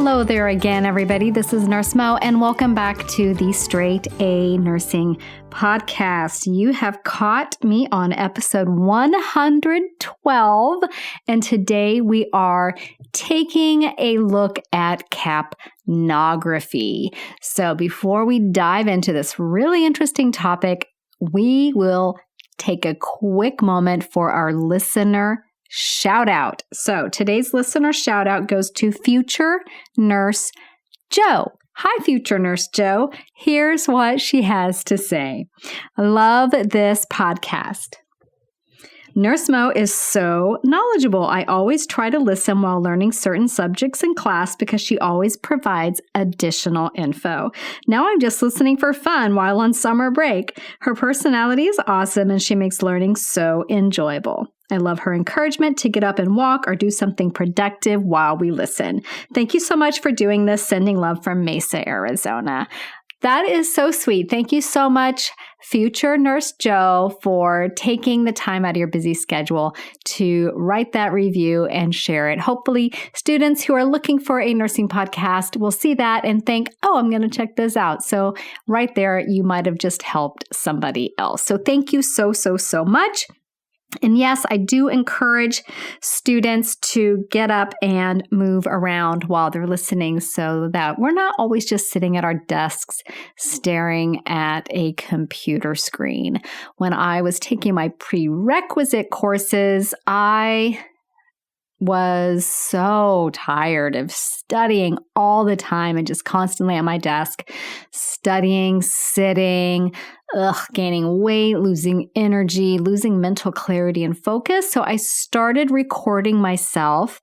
Hello there again, everybody. This is Nurse Mo, and welcome back to the Straight A Nursing Podcast. You have caught me on episode 112, and today we are taking a look at capnography. So before we dive into this really interesting topic, we will take a quick moment for our listener shout out. So today's listener shout out goes to future nurse Joe. Hi, future nurse Joe. Here's what she has to say. I love this podcast. Nurse Mo is so knowledgeable. I always try to listen while learning certain subjects in class because she always provides additional info. Now I'm just listening for fun while on summer break. Her personality is awesome and she makes learning so enjoyable. I love her encouragement to get up and walk or do something productive while we listen. Thank you so much for doing this. Sending love from Mesa, Arizona. That is so sweet. Thank you so much, future Nurse Joe, for taking the time out of your busy schedule to write that review and share it. Hopefully, students who are looking for a nursing podcast will see that and think, oh, I'm going to check this out. So right there, you might have just helped somebody else. So thank you so much. And yes, I do encourage students to get up and move around while they're listening so that we're not always just sitting at our desks staring at a computer screen. When I was taking my prerequisite courses, I was so tired of studying all the time and just constantly at my desk, studying, sitting, gaining weight, losing energy, losing mental clarity and focus. So I started recording myself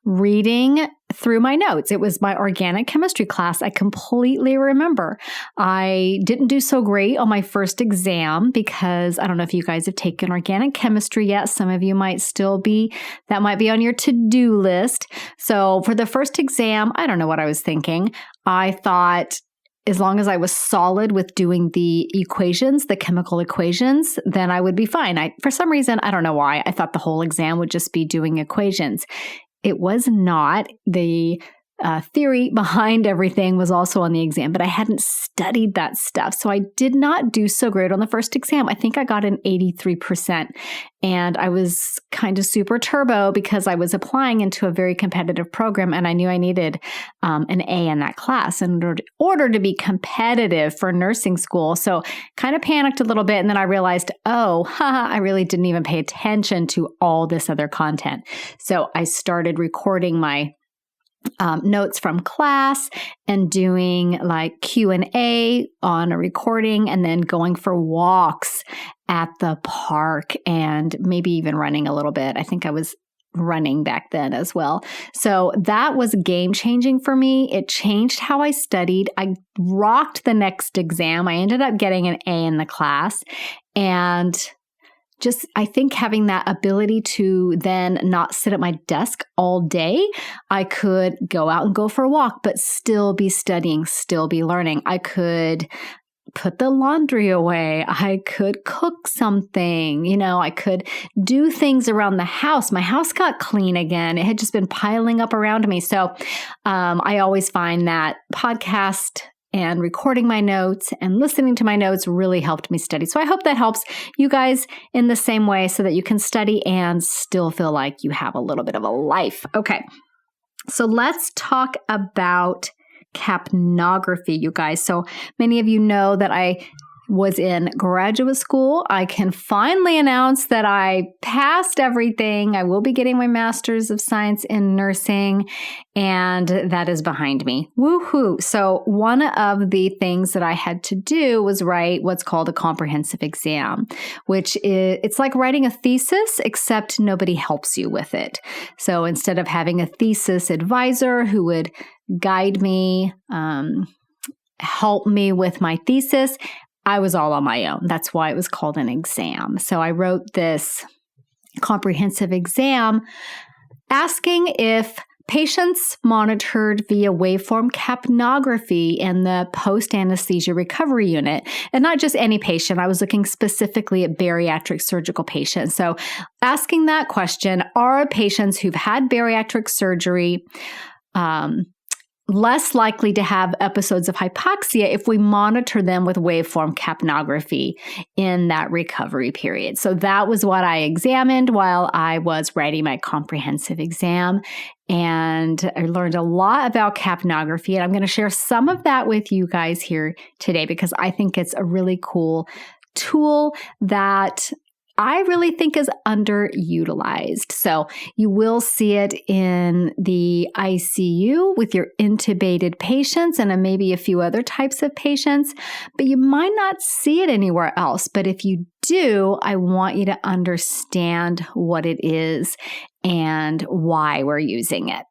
reading through my notes. It was my organic chemistry class. I completely remember. I didn't do so great on my first exam because I don't know if you guys have taken organic chemistry yet. Some of you might still be, that might be on your to-do list. So for the first exam, I don't know what I was thinking. I thought as long as I was solid with doing the equations, the chemical equations, then I would be fine. For some reason, I don't know why, I thought the whole exam would just be doing equations. It was not. The theory behind everything was also on the exam, but I hadn't studied that stuff. So I did not do so great on the first exam. I think I got an 83%. And I was kind of super turbo because I was applying into a very competitive program and I knew I needed an A in that class in order to be competitive for nursing school. So kind of panicked a little bit. And then I realized, I really didn't even pay attention to all this other content. So I started recording my notes from class and doing like Q&A on a recording and then going for walks at the park and maybe even running a little bit. I think I was running back then as well. So that was game changing for me. It changed how I studied. I rocked the next exam. I ended up getting an A in the class and just, I think having that ability to then not sit at my desk all day, I could go out and go for a walk, but still be studying, still be learning. I could put the laundry away. I could cook something, I could do things around the house. My house got clean again. It had just been piling up around me. So I always find that podcast and recording my notes and listening to my notes really helped me study. So I hope that helps you guys in the same way so that you can study and still feel like you have a little bit of a life. Okay, so let's talk about capnography, you guys. So many of you know that I was in graduate school. I can finally announce that I passed everything. I will be getting my Master's of Science in Nursing, and that is behind me. Woohoo! So one of the things that I had to do was write what's called a comprehensive exam, which it's like writing a thesis, except nobody helps you with it. So instead of having a thesis advisor who would guide me, help me with my thesis, I was all on my own. That's why it was called an exam. So I wrote this comprehensive exam asking if patients monitored via waveform capnography in the post-anesthesia recovery unit, and not just any patient. I was looking specifically at bariatric surgical patients. So asking that question, are patients who've had bariatric surgery less likely to have episodes of hypoxia if we monitor them with waveform capnography in that recovery period. So that was what I examined while I was writing my comprehensive exam. And I learned a lot about capnography. And I'm going to share some of that with you guys here today because I think it's a really cool tool that I really think is underutilized. So you will see it in the ICU with your intubated patients and maybe a few other types of patients, but you might not see it anywhere else. But if you do, I want you to understand what it is and why we're using it.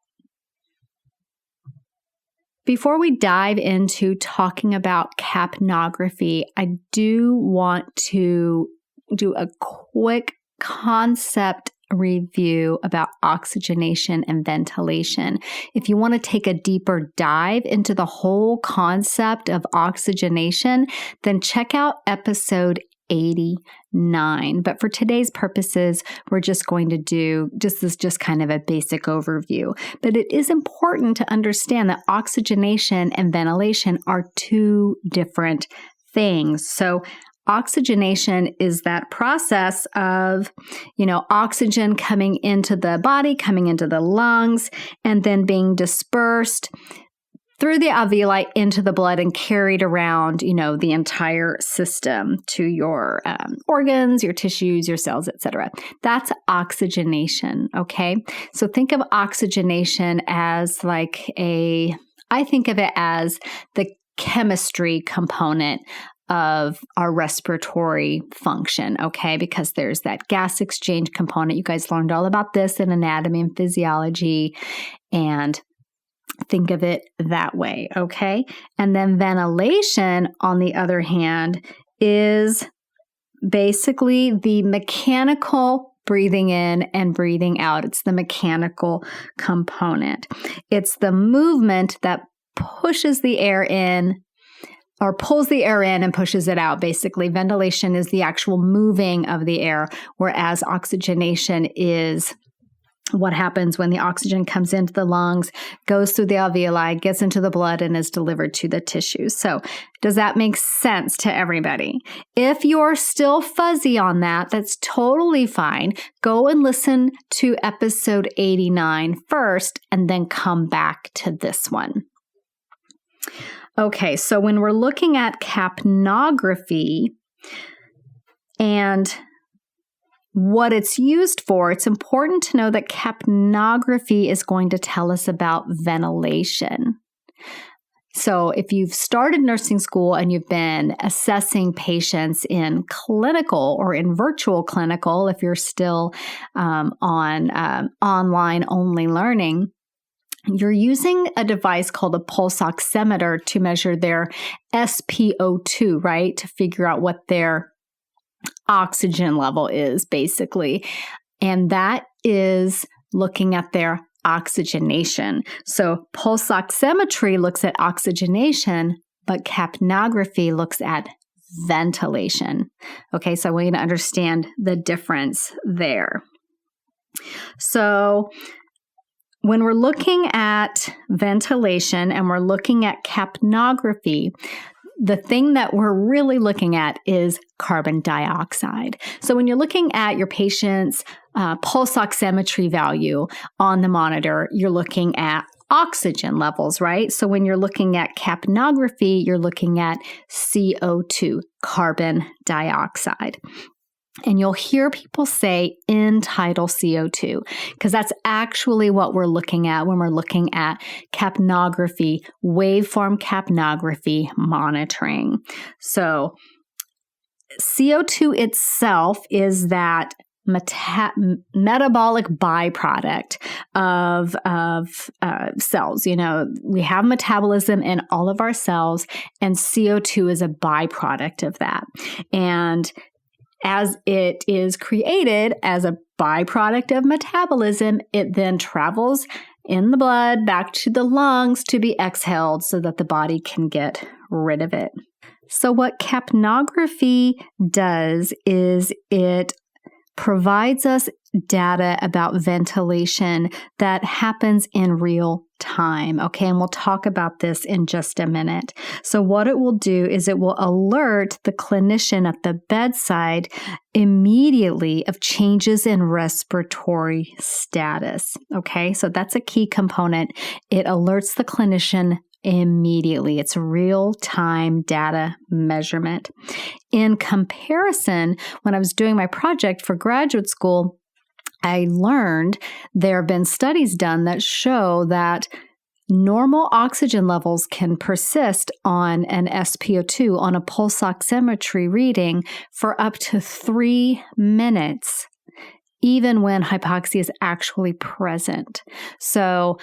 Before we dive into talking about capnography, I do want to do a quick concept review about oxygenation and ventilation. If you want to take a deeper dive into the whole concept of oxygenation, then check out episode 89. But for today's purposes, we're just going to do this is just kind of a basic overview. But it is important to understand that oxygenation and ventilation are two different things. So oxygenation is that process of, oxygen coming into the body, coming into the lungs, and then being dispersed through the alveoli into the blood and carried around, the entire system to your organs, your tissues, your cells, etc. That's oxygenation, okay? So think of oxygenation as I think of it as the chemistry component of our respiratory function, okay? Because there's that gas exchange component. You guys learned all about this in anatomy and physiology, and think of it that way, okay? And then ventilation, on the other hand, is basically the mechanical breathing in and breathing out. It's the mechanical component. It's the movement that pushes the air in or pulls the air in and pushes it out. Basically, ventilation is the actual moving of the air, whereas oxygenation is what happens when the oxygen comes into the lungs, goes through the alveoli, gets into the blood, and is delivered to the tissues. So does that make sense to everybody? If you're still fuzzy on that, that's totally fine. Go and listen to episode 89 first, and then come back to this one. Okay, so when we're looking at capnography and what it's used for, it's important to know that capnography is going to tell us about ventilation. So if you've started nursing school and you've been assessing patients in clinical or in virtual clinical, if you're still on online only learning, you're using a device called a pulse oximeter to measure their SpO2, right? To figure out what their oxygen level is, basically. And that is looking at their oxygenation. So pulse oximetry looks at oxygenation, but capnography looks at ventilation. Okay, so I want you to understand the difference there. So when we're looking at ventilation and we're looking at capnography, the thing that we're really looking at is carbon dioxide. So when you're looking at your patient's pulse oximetry value on the monitor, you're looking at oxygen levels, right? So when you're looking at capnography, you're looking at CO2, carbon dioxide. And you'll hear people say end-tidal CO2, because that's actually what we're looking at when we're looking at capnography, waveform capnography monitoring. So CO2 itself is that metabolic byproduct of cells. We have metabolism in all of our cells, and CO2 is a byproduct of that. And as it is created as a byproduct of metabolism, it then travels in the blood back to the lungs to be exhaled so that the body can get rid of it. So what capnography does is it provides us data about ventilation that happens in real time. Okay, and we'll talk about this in just a minute. So what it will do is it will alert the clinician at the bedside immediately of changes in respiratory status. Okay, so that's a key component. It alerts the clinician immediately. It's real-time data measurement. In comparison, when I was doing my project for graduate school, I learned there have been studies done that show that normal oxygen levels can persist on an SpO2, on a pulse oximetry reading, for up to 3 minutes, even when hypoxia is actually present. So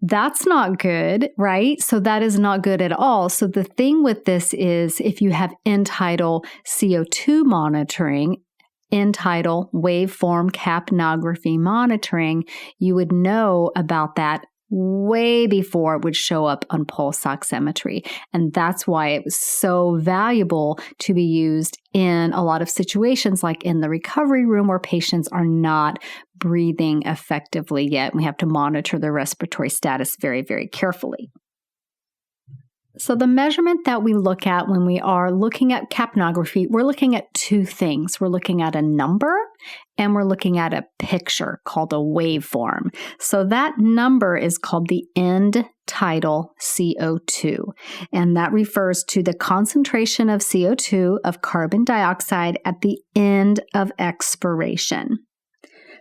that's not good, right? So that is not good at all. So the thing with this is if you have end-tidal CO2 monitoring, end-tidal waveform capnography monitoring, you would know about that way before it would show up on pulse oximetry. And that's why it was so valuable to be used in a lot of situations, like in the recovery room where patients are not breathing effectively yet. We have to monitor their respiratory status very, very carefully. So the measurement that we look at when we are looking at capnography, we're looking at two things. We're looking at a number and we're looking at a picture called a waveform. So that number is called the end tidal CO2, and that refers to the concentration of CO2, of carbon dioxide, at the end of expiration.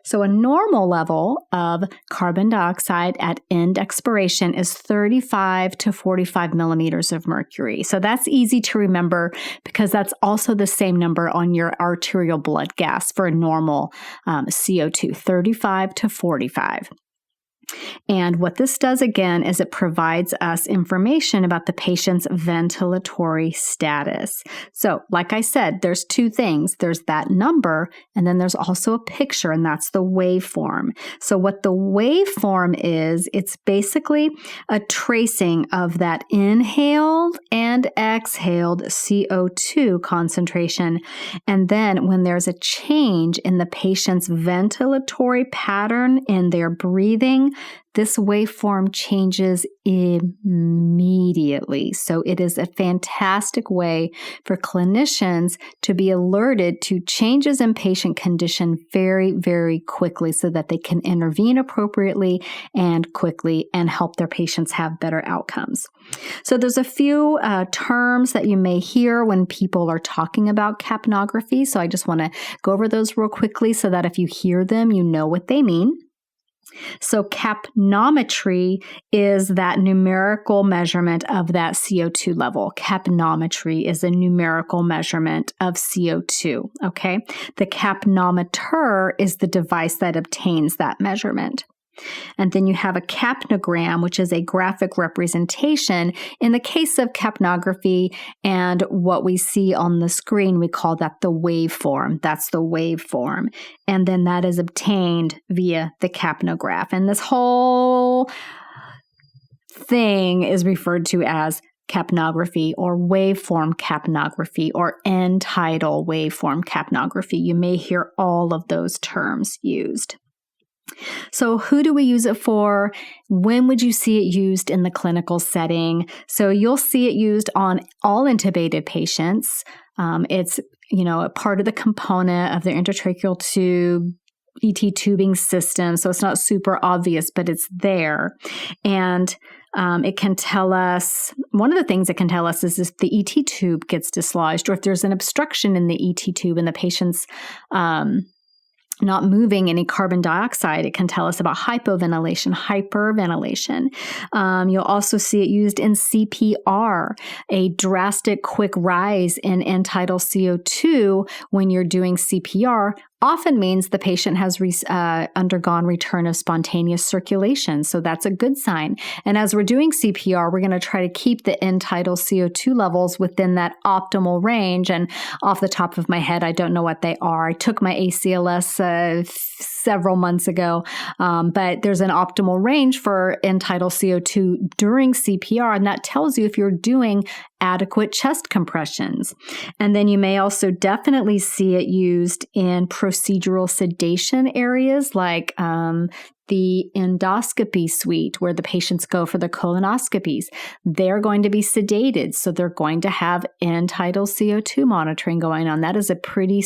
So a normal level of carbon dioxide at end expiration is 35 to 45 millimeters of mercury. So that's easy to remember because that's also the same number on your arterial blood gas for a normal CO2, 35 to 45. And what this does again is it provides us information about the patient's ventilatory status. So, like I said, there's two things. There's that number, and then there's also a picture, and that's the waveform. So what the waveform is, it's basically a tracing of that inhaled and exhaled CO2 concentration. And then when there's a change in the patient's ventilatory pattern in their breathing, this waveform changes immediately. So it is a fantastic way for clinicians to be alerted to changes in patient condition very, very quickly so that they can intervene appropriately and quickly and help their patients have better outcomes. So there's a few terms that you may hear when people are talking about capnography. So I just want to go over those real quickly so that if you hear them, you know what they mean. So capnometry is that numerical measurement of that CO2 level. Capnometry is a numerical measurement of CO2, okay? The capnometer is the device that obtains that measurement. And then you have a capnogram, which is a graphic representation. In the case of capnography and what we see on the screen, we call that the waveform. That's the waveform. And then that is obtained via the capnograph. And this whole thing is referred to as capnography or waveform capnography or end-tidal waveform capnography. You may hear all of those terms used. So who do we use it for? When would you see it used in the clinical setting? So you'll see it used on all intubated patients. It's, a part of the component of the intratracheal tube, ET tubing system. So it's not super obvious, but it's there. And it can tell us, one of the things it can tell us is if the ET tube gets dislodged or if there's an obstruction in the ET tube and the patient's not moving any carbon dioxide. It can tell us about hypoventilation, hyperventilation. You'll also see it used in CPR. A drastic quick rise in end-tidal CO2 when you're doing CPR often means the patient has undergone return of spontaneous circulation. So that's a good sign. And as we're doing CPR, we're going to try to keep the end-tidal CO2 levels within that optimal range. And off the top of my head, I don't know what they are. I took my ACLS several months ago, but there's an optimal range for end-tidal CO2 during CPR. And that tells you if you're doing adequate chest compressions. And then you may also definitely see it used in procedural sedation areas like the endoscopy suite where the patients go for the colonoscopies. They're going to be sedated, so they're going to have end-tidal CO2 monitoring going on. That is a pretty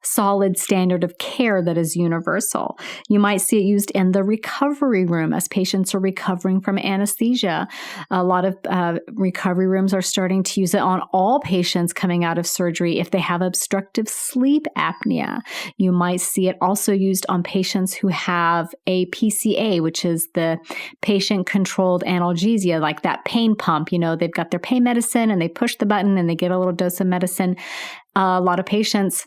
solid standard of care that is universal. You might see it used in the recovery room as patients are recovering from anesthesia. A lot of recovery rooms are starting to use it on all patients coming out of surgery if they have obstructive sleep apnea. You might see it also used on patients who have a PCA, which is the patient-controlled analgesia, like that pain pump. They've got their pain medicine and they push the button and they get a little dose of medicine. A lot of patients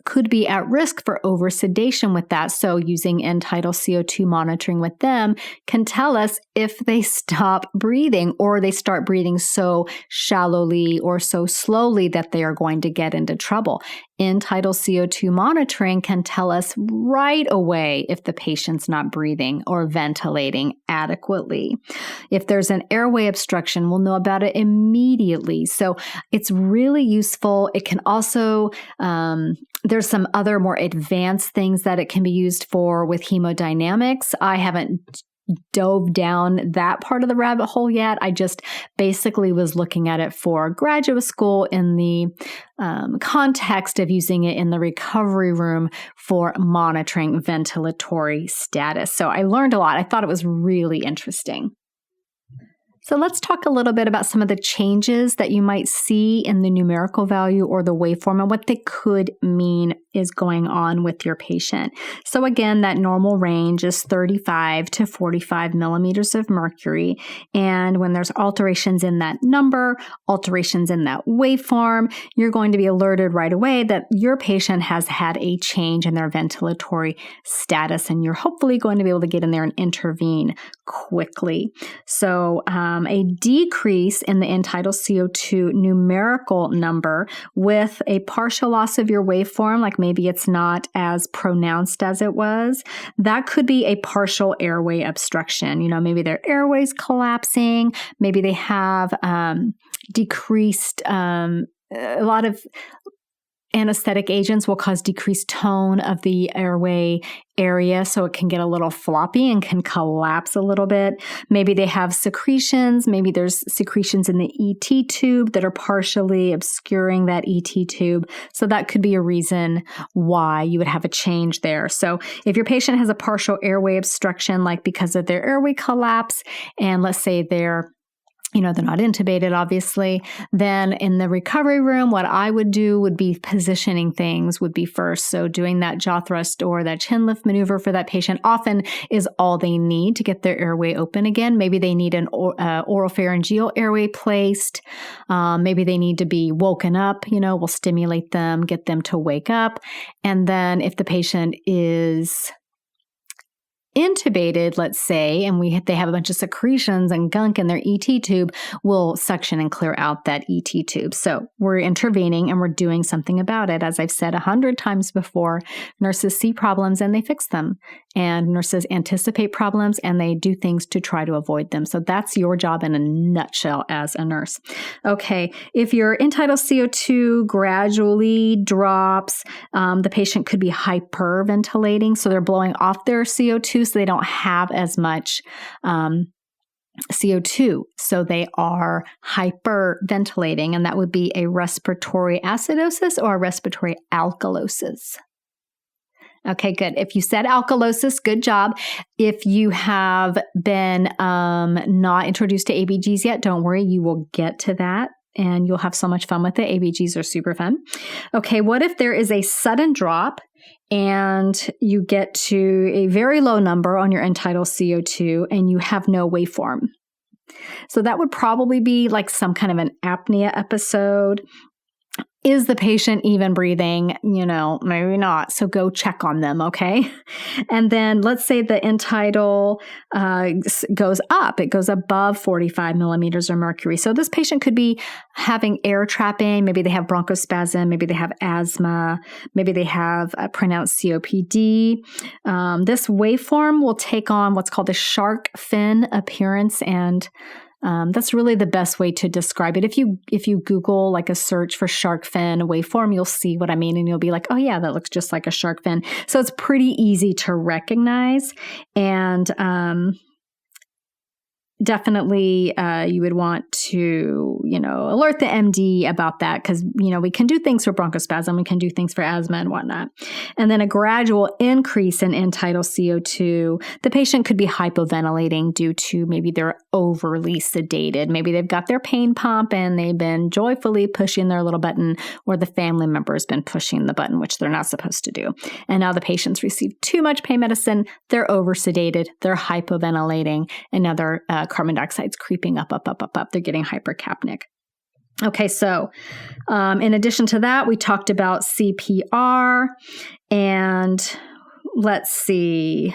could be at risk for oversedation with that. So using end-tidal CO2 monitoring with them can tell us if they stop breathing or they start breathing so shallowly or so slowly that they are going to get into trouble. End-tidal CO2 monitoring can tell us right away if the patient's not breathing or ventilating adequately. If there's an airway obstruction, we'll know about it immediately. So it's really useful. It can also, there's some other more advanced things that it can be used for with hemodynamics. I haven't dove down that part of the rabbit hole yet. I just basically was looking at it for graduate school in the context of using it in the recovery room for monitoring ventilatory status. So I learned a lot. I thought it was really interesting. So let's talk a little bit about some of the changes that you might see in the numerical value or the waveform and what they could mean is going on with your patient. So again, that normal range is 35 to 45 millimeters of mercury. And when there's alterations in that number, alterations in that waveform, you're going to be alerted right away that your patient has had a change in their ventilatory status, and you're hopefully going to be able to get in there and intervene quickly. So a decrease in the end-tidal CO2 numerical number with a partial loss of your waveform, like maybe it's not as pronounced as it was, that could be a partial airway obstruction. Maybe their airway's collapsing, maybe they have decreased, a lot of anesthetic agents will cause decreased tone of the airway area, so it can get a little floppy and can collapse a little bit. Maybe they have secretions. Maybe there's secretions in the ET tube that are partially obscuring that ET tube. So that could be a reason why you would have a change there. So if your patient has a partial airway obstruction, like because of their airway collapse, and let's say they're not intubated, obviously, then in the recovery room, what I would do would be positioning things would be first. So doing that jaw thrust or that chin lift maneuver for that patient often is all they need to get their airway open again. Maybe they need an oropharyngeal airway placed. Maybe they need to be woken up, we'll stimulate them, get them to wake up. And then if the patient is intubated, let's say, and they have a bunch of secretions and gunk in their ET tube, we'll suction and clear out that ET tube. So we're intervening and we're doing something about it. As I've said 100 times before, nurses see problems and they fix them. And nurses anticipate problems and they do things to try to avoid them. So that's your job in a nutshell as a nurse. Okay, if your end-tidal CO2 gradually drops, the patient could be hyperventilating. So they're blowing off their CO2 so they don't have as much CO2. So they are hyperventilating, and that would be a respiratory acidosis or a respiratory alkalosis. Okay, good. If you said alkalosis, good job. If you have been not introduced to ABGs yet, don't worry, you will get to that. And you'll have so much fun with it. ABGs are super fun. Okay, what if there is a sudden drop and you get to a very low number on your end-tidal CO2 and you have no waveform? So that would probably be like some kind of an apnea episode. Is the patient even breathing? Maybe not. So go check on them, okay? And then let's say the end-tidal goes up. It goes above 45 millimeters of mercury. So this patient could be having air trapping. Maybe they have bronchospasm. Maybe they have asthma. Maybe they have a pronounced COPD. This waveform will take on what's called a shark fin appearance and That's really the best way to describe it. If you Google like a search for shark fin waveform, you'll see what I mean, and you'll be like, oh yeah, that looks just like a shark fin. So it's pretty easy to recognize, and definitely you would want to, alert the MD about that, because, we can do things for bronchospasm, we can do things for asthma and whatnot. And then a gradual increase in end-tidal CO2. The patient could be hypoventilating due to maybe they're overly sedated. Maybe they've got their pain pump and they've been joyfully pushing their little button, or the family member has been pushing the button, which they're not supposed to do. And now the patient's received too much pain medicine, they're over sedated, they're hypoventilating, and now they're carbon dioxide's creeping up. They're getting hypercapnic. Okay, so in addition to that, we talked about CPR, and let's see.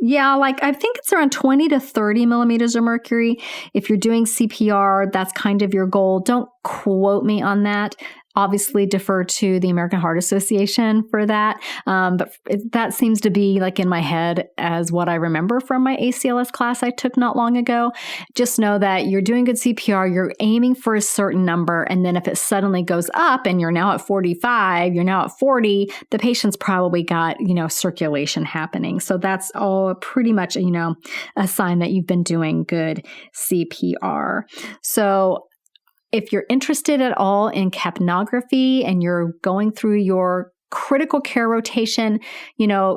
Yeah, I think it's around 20 to 30 millimeters of mercury. If you're doing CPR, that's kind of your goal. Don't quote me on that. Obviously, defer to the American Heart Association for that. But that seems to be in my head as what I remember from my ACLS class I took not long ago. Just know that you're doing good CPR, you're aiming for a certain number, and then if it suddenly goes up and you're now at 45, you're now at 40, the patient's probably got, circulation happening. So that's all pretty much, a sign that you've been doing good CPR. So if you're interested at all in capnography and you're going through your critical care rotation,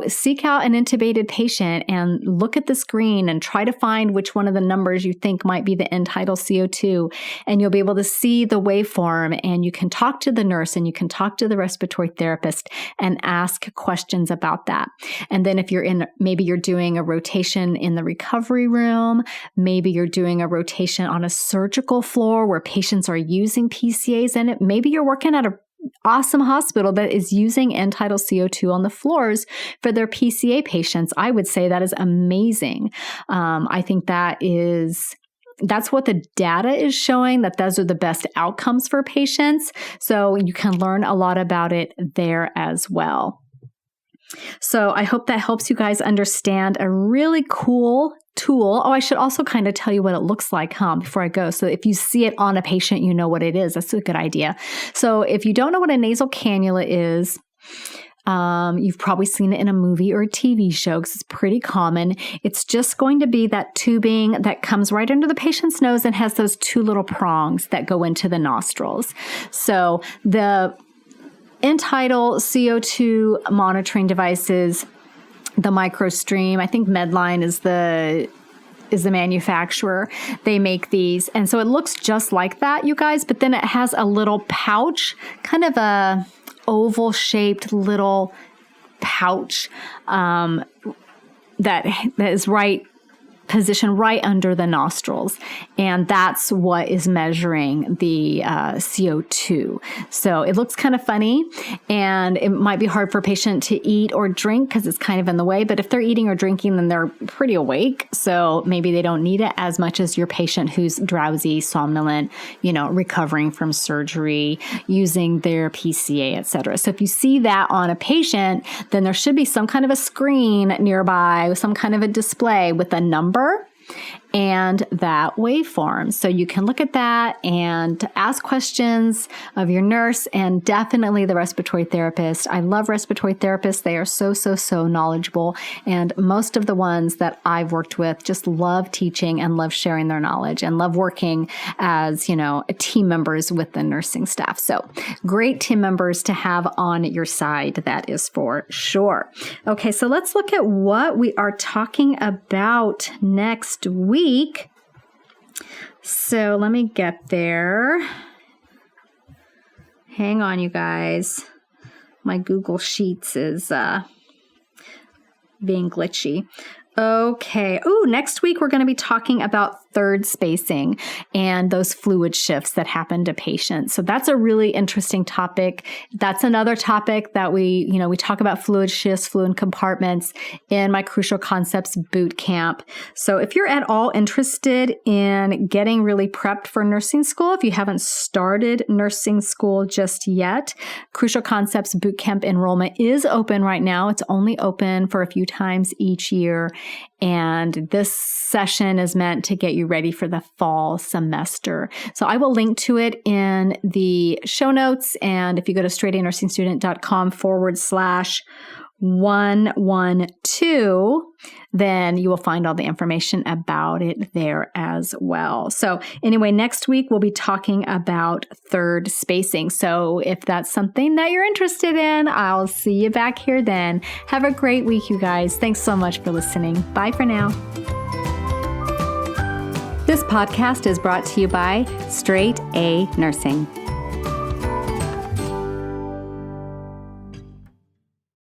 seek out an intubated patient and look at the screen and try to find which one of the numbers you think might be the end-tidal CO2. And you'll be able to see the waveform, and you can talk to the nurse and you can talk to the respiratory therapist and ask questions about that. And then if maybe you're doing a rotation in the recovery room, maybe you're doing a rotation on a surgical floor where patients are using PCAs in it, maybe you're working at a awesome hospital that is using end-tidal CO2 on the floors for their PCA patients. I would say that is amazing. I think that's what the data is showing, that those are the best outcomes for patients. So you can learn a lot about it there as well. So I hope that helps you guys understand a really cool tool. Oh, I should also kind of tell you what it looks like, before I go. So if you see it on a patient, you know what it is. That's a good idea. So if you don't know what a nasal cannula is, you've probably seen it in a movie or a TV show because it's pretty common. It's just going to be that tubing that comes right under the patient's nose and has those two little prongs that go into the nostrils. So the end-tidal CO2 monitoring devices, the MicroStream, I think Medline is the manufacturer. They make these. And so it looks just like that, you guys, but then it has a little pouch, kind of a oval shaped little pouch that is positioned right under the nostrils. And that's what is measuring the CO2. So it looks kind of funny, and it might be hard for a patient to eat or drink because it's kind of in the way. But if they're eating or drinking, then they're pretty awake. So maybe they don't need it as much as your patient who's drowsy, somnolent, recovering from surgery, using their PCA, etc. So if you see that on a patient, then there should be some kind of a screen nearby, some kind of a display with a number and that waveform. So you can look at that and ask questions of your nurse and definitely the respiratory therapist. I love respiratory therapists. They are so knowledgeable. And most of the ones that I've worked with just love teaching and love sharing their knowledge and love working as, team members with the nursing staff. So great team members to have on your side. That is for sure. Okay. So let's look at what we are talking about next week. So let me get there. Hang on, you guys. My Google Sheets is being glitchy. Okay. Oh, next week we're going to be talking about third spacing and those fluid shifts that happen to patients. So that's a really interesting topic. That's another topic that we talk about fluid shifts, fluid compartments in my Crucial Concepts boot camp. So if you're at all interested in getting really prepped for nursing school, if you haven't started nursing school just yet, Crucial Concepts boot camp enrollment is open right now. It's only open for a few times each year. And this session is meant to get you ready for the fall semester. So I will link to it in the show notes. And if you go to straightanursingstudent.com/112, then you will find all the information about it there as well. So anyway, next week we'll be talking about third spacing. So if that's something that you're interested in, I'll see you back here then. Have a great week, you guys. Thanks so much for listening. Bye for now. This podcast is brought to you by Straight A Nursing.